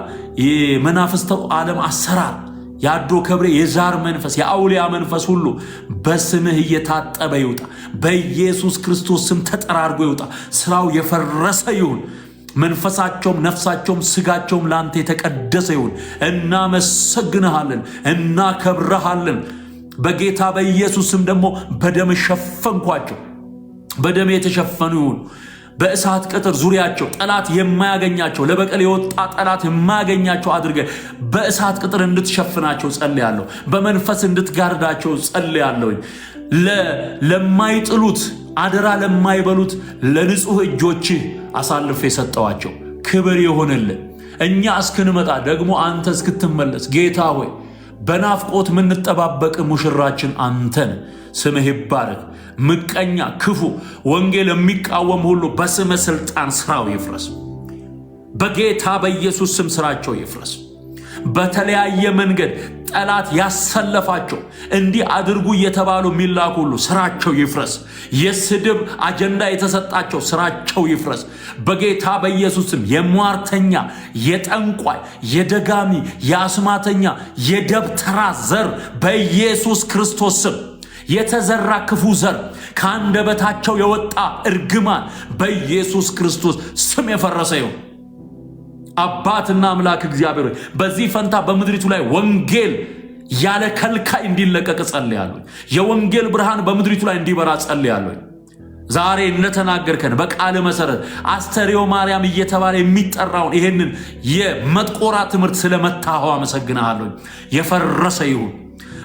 የመናፍስቱ ዓለም አሰራር ያዶ ከብሬ የዛር መንፈስ የአውሊያ መንፈስ ሁሉ በስምህ እየታጠበ ይውጣ። በኢየሱስ ክርስቶስ ስም ተጠራርጎ ይውጣ። ስራው የፈረሰ ይሁን። መንፈሳቸውም ነፍሳቸውም ስጋቸውም ላንተ የተቀደሰ ይሁን። እናመሰግንሃለን፣ እናከብረሃለን። በጌታ በኢየሱስ ስም ደግሞ በደም ሸፈንኳቸው። በደም የተሸፈኑ ይሁን። በእሳት ቅጥር ዙሪያቸው ጠላት የማያገኛቸው ለበቀል የወጣ ጠላት የማያገኛቸው አድርገ በእሳት ቅጥር እንድትሸፍናቸው ጸልያለሁ። በመንፈስ እንድትጋርዳቸው ጸልያለሁ። ለማይጥሉት አደራ ለማይበሉት ለንጹህ እጆችህ አሳልፌ የሰጠዋቸው ክብር ይሆንልን። እኛ እስክንመጣ ደግሞ አንተ እስክትመለስ ጌታ ሆይ በናፍቆት የምንጠባበቅ ሙሽራችን አንተን። ስምህ ይባረክ። ምቀኛ፣ ክፉ፣ ወንጌል የሚቃወም ሁሉ በስምህ ስልጣን ስራው ይፍረስ። በጌታ በኢየሱስ ስም ስራቸው ይፍረስ። በተለያየ መንገድ ጠላት ያሰለፋቸው እንዲህ አድርጉ እየተባሉ የሚላኩ ሁሉ ስራቸው ይፍረስ። የስድብ አጀንዳ የተሰጣቸው ስራቸው ይፍረስ። በጌታ በኢየሱስ ስም የሟርተኛ፣ የጠንቋይ፣ የደጋሚ፣ የአስማተኛ፣ የደብተራ ዘር በኢየሱስ ክርስቶስ ስም የተዘራ ክፉ ዘር ከአንደበታቸው የወጣ እርግማን በኢየሱስ ክርስቶስ ስም የፈረሰ ይሁን። አባትና አምላክ እግዚአብሔር በዚህ ፈንታ በምድሪቱ ላይ ወንጌል ያለ ከልካይ እንዲለቀቅ ጸልያለሁ። የወንጌል ብርሃን በምድሪቱ ላይ እንዲበራ ጸልያለሁ። ዛሬ እንደተናገርከን በቃል መሰረት አስተርእዮ ማርያም እየተባለ የሚጠራውን ይሄንን የመጥቆራ ትምህርት ስለመታኸው አመሰግናለሁ። የፈረሰ ይሁን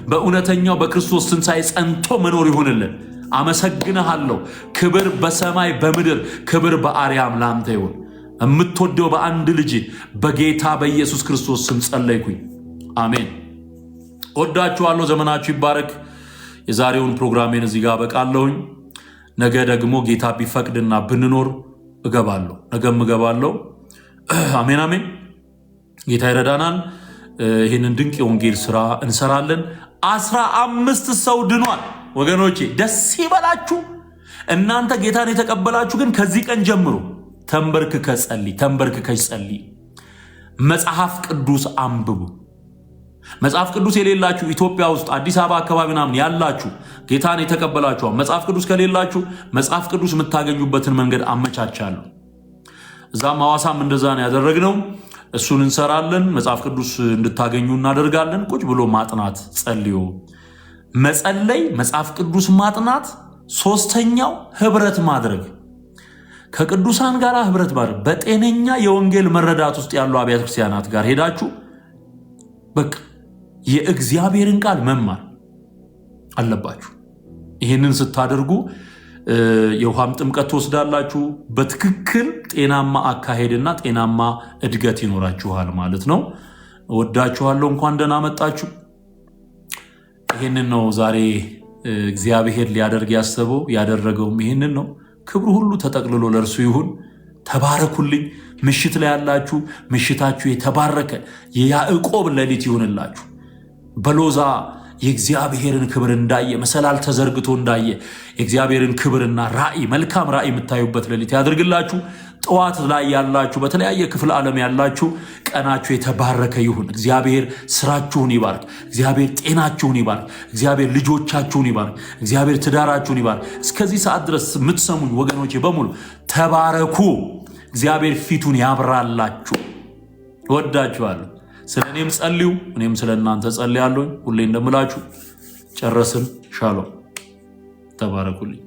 በእውነተኛው በክርስቶስ ትንሣኤ ጸንቶ መኖር ይሁንልን። አመሰግናለሁ። ክብር በሰማይ በምድር ክብር በአርያም ላንተ ይሁን። የምትወደው በአንድ ልጅ በጌታ በኢየሱስ ክርስቶስ ስም ጸለይኩኝ። አሜን። ወዳችኋለሁ። ዘመናችሁ ይባረክ። የዛሬውን ፕሮግራሜን እዚህ ጋር በቃለሁኝ። ነገ ደግሞ ጌታ ቢፈቅድና ብንኖር እገባለሁ። ነገም እገባለሁ። አሜን አሜን። ጌታ ይረዳናል። ይህንን ድንቅ የወንጌል ስራ እንሰራለን። 15 ሰው ድኗል። ወገኖቼ ደስ ይበላችሁ። እናንተ ጌታን የተቀበላችሁ ግን ከዚህ ቀን ጀምሮ ተንበርክከ ጸልይ። መጽሐፍ ቅዱስ አንብቡ። መጽሐፍ ቅዱስ የሌላችሁ ኢትዮጵያ ውስጥ አዲስ አበባ አካባቢ ምናምን ያላችሁ ጌታን የተቀበላችሁ መጽሐፍ ቅዱስ ከሌላችሁ መጽሐፍ ቅዱስ የምታገኙበትን መንገድ አመቻቻለሁ። እዛም ሐዋሳም እንደዛ ነው ያደረግነው። እሱን እንሰራለን። መጽሐፍ ቅዱስ እንድታገኙ እናደርጋለን። ቁጭ ብሎ ማጥናት፣ ጸልዮ መጸለይ፣ መጽሐፍ ቅዱስ ማጥናት። ሶስተኛው ህብረት ማድረግ፣ ከቅዱሳን ጋር ህብረት ማድረግ። በጤነኛ የወንጌል መረዳት ውስጥ ያሉ አብያተ ክርስቲያናት ጋር ሄዳችሁ በቃ የእግዚአብሔርን ቃል መማር አለባችሁ። ይህንን ስታደርጉ የውሃም ጥምቀት ትወስዳላችሁ። በትክክል ጤናማ አካሄድና ጤናማ እድገት ይኖራችኋል ማለት ነው። ወዳችኋለሁ። እንኳን ደህና መጣችሁ። ይህንን ነው ዛሬ እግዚአብሔር ሊያደርግ ያሰበው፣ ያደረገውም ይህንን ነው። ክብሩ ሁሉ ተጠቅልሎ ለእርሱ ይሁን። ተባረኩልኝ። ምሽት ላይ ያላችሁ ምሽታችሁ የተባረከ የያዕቆብ ሌሊት ይሁንላችሁ። በሎዛ የእግዚአብሔርን ክብር እንዳየ መሰላል ተዘርግቶ እንዳየ የእግዚአብሔርን ክብርና ራእይ መልካም ራእይ የምታዩበት ሌሊት ያድርግላችሁ። ጠዋት ላይ ያላችሁ በተለያየ ክፍለ ዓለም ያላችሁ ቀናችሁ የተባረከ ይሁን። እግዚአብሔር ስራችሁን ይባርክ። እግዚአብሔር ጤናችሁን ይባርክ። እግዚአብሔር ልጆቻችሁን ይባርክ። እግዚአብሔር ትዳራችሁን ይባርክ። እስከዚህ ሰዓት ድረስ የምትሰሙኝ ወገኖቼ በሙሉ ተባረኩ። እግዚአብሔር ፊቱን ያብራላችሁ። ወዳችኋለሁ። ስለ እኔም ጸልዩ፣ እኔም ስለ እናንተ ጸልያለሁ። ሁሌ እንደምላችሁ ጨረስን። ሻሎም። ተባረኩልኝ።